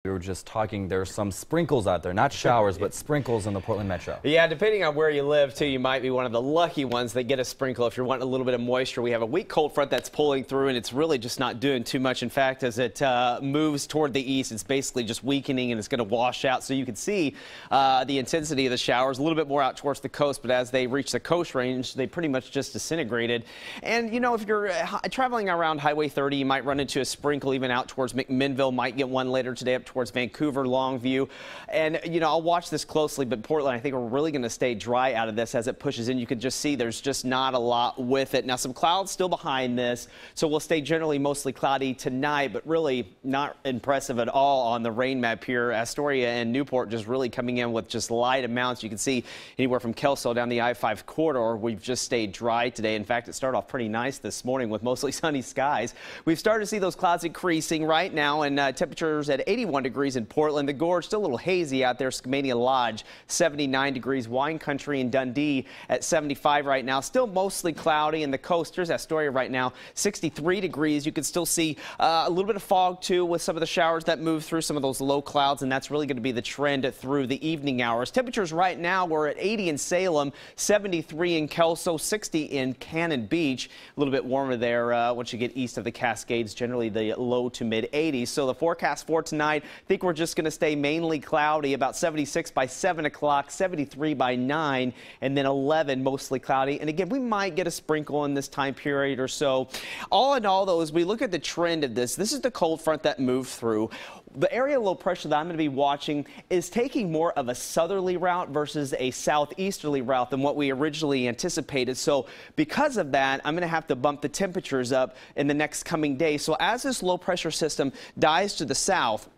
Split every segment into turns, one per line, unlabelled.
We were just talking, there's some sprinkles out there, not showers, but sprinkles in the Portland metro.
Yeah, depending on where you live, too, you might be one of the lucky ones that get a sprinkle if you're wanting a little bit of moisture. We have a weak cold front that's pulling through, and it's really just not doing too much. In fact, as it moves toward the east, it's basically just weakening, and it's going to wash out. So you can see the intensity of the showers a little bit more out towards the coast, but as they reach the coast range, they pretty much just disintegrated. And, you know, if you're traveling around Highway 30, you might run into a sprinkle even out towards McMinnville, might get one later today up towards Vancouver, Longview. And, you know, I'll watch this closely, but Portland, I think we're really going to stay dry out of this as it pushes in. You can just see there's just not a lot with it. Now, some clouds still behind this, so we'll stay generally mostly cloudy tonight, but really not impressive at all on the rain map here. Astoria and Newport just really coming in with just light amounts. You can see anywhere from Kelso down the I-5 corridor, we've just stayed dry today. In fact, it started off pretty nice this morning with mostly sunny skies. We've started to see those clouds increasing right now, and temperatures at 81 degrees in Portland. The Gorge still a little hazy out there. Skamania Lodge 79 degrees. Wine Country and Dundee at 75 right now. Still mostly cloudy. In the coast, here's Astoria right now 63 degrees. You can still see a little bit of fog too with some of the showers that move through some of those low clouds, and that's really going to be the trend through the evening hours. Temperatures right now, we're at 80 in Salem, 73 in Kelso, 60 in Cannon Beach. A little bit warmer there once you get east of the Cascades, generally the low to mid 80s. So the forecast for tonight, I think we're just going to stay mainly cloudy, about 76 by 7 o'clock, 73 by 9, and then 11 mostly cloudy. And again, we might get a sprinkle in this time period or so. All in all, though, as we look at the trend of this is the cold front that moved through. The area of low pressure that I'm going to be watching is taking more of a southerly route versus a southeasterly route than what we originally anticipated. So because of that, I'm going to have to bump the temperatures up in the next coming days. So as this low pressure system dies to the south,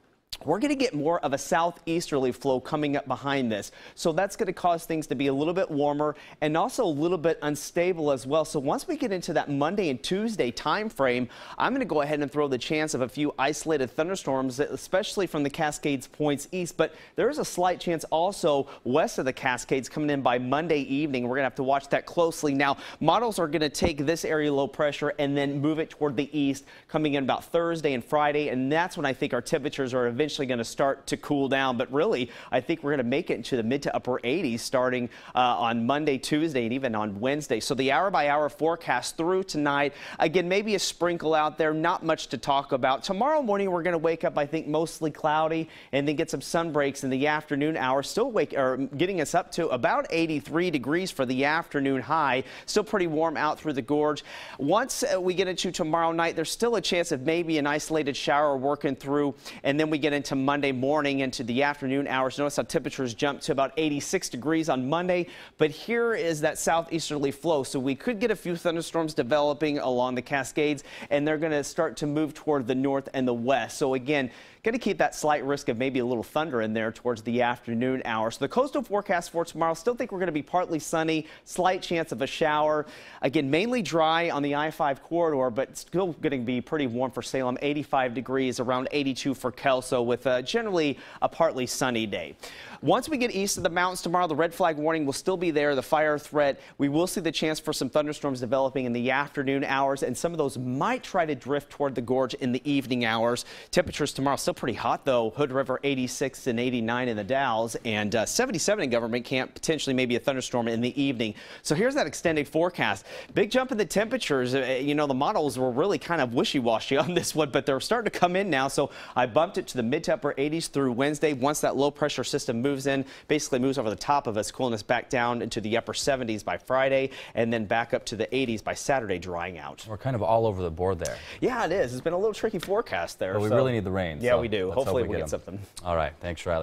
we're going to get more of a southeasterly flow coming up behind this. So that's going to cause things to be a little bit warmer and also a little bit unstable as well. So once we get into that Monday and Tuesday time frame, I'm going to go ahead and throw the chance of a few isolated thunderstorms, especially from the Cascades points east. But there is a slight chance also west of the Cascades coming in by Monday evening. We're going to have to watch that closely. Now, models are going to take this area low pressure and then move it toward the east coming in about Thursday and Friday. And that's when I think our temperatures are eventually going to start to cool down. But really, I think we're going to make it into the mid to upper 80s starting on Monday, Tuesday, and even on Wednesday. So the hour-by-hour forecast through tonight, again, maybe a sprinkle out there, not much to talk about. Tomorrow morning, we're going to wake up, I think, mostly cloudy and then get some sun breaks in the afternoon hours, still getting us up to about 83 degrees for the afternoon high. Still pretty warm out through the Gorge. Once we get into tomorrow night, there's still a chance of maybe an isolated shower working through, and then we get into Monday morning into the afternoon hours. Notice how temperatures jump to about 86 degrees on Monday, but here is that southeasterly flow. So we could get a few thunderstorms developing along the Cascades, and they're going to start to move toward the north and the west. So again, going to keep that slight risk of maybe a little thunder in there towards the afternoon hours. So the coastal forecast for tomorrow, still think we're going to be partly sunny, slight chance of a shower. Again, mainly dry on the I-5 corridor, but still going to be pretty warm for Salem, 85 degrees, around 82 for Kelso, with generally a partly sunny day. Once we get east of the mountains tomorrow, the red flag warning will still be there, the fire threat. We will see the chance for some thunderstorms developing in the afternoon hours, and some of those might try to drift toward the Gorge in the evening hours. Temperatures tomorrow still pretty hot, though. Hood River 86 and 89 in the Dalles, and 77 in Government Camp, potentially maybe a thunderstorm in the evening. So here's that extended forecast. Big jump in the temperatures. You know, the models were really kind of wishy-washy on this one, but they're starting to come in now. So I bumped it to the mid to upper 80s through Wednesday. Once that low pressure system moves in, basically moves over the top of us, cooling us back down into the upper 70s by Friday, and then back up to the 80s by Saturday, drying out.
We're kind of all over the board there.
Yeah, it is. It's been a little tricky forecast there.
But we really need the rain.
Yeah,
so
we do. Hopefully we get something.
All right. Thanks, Riley.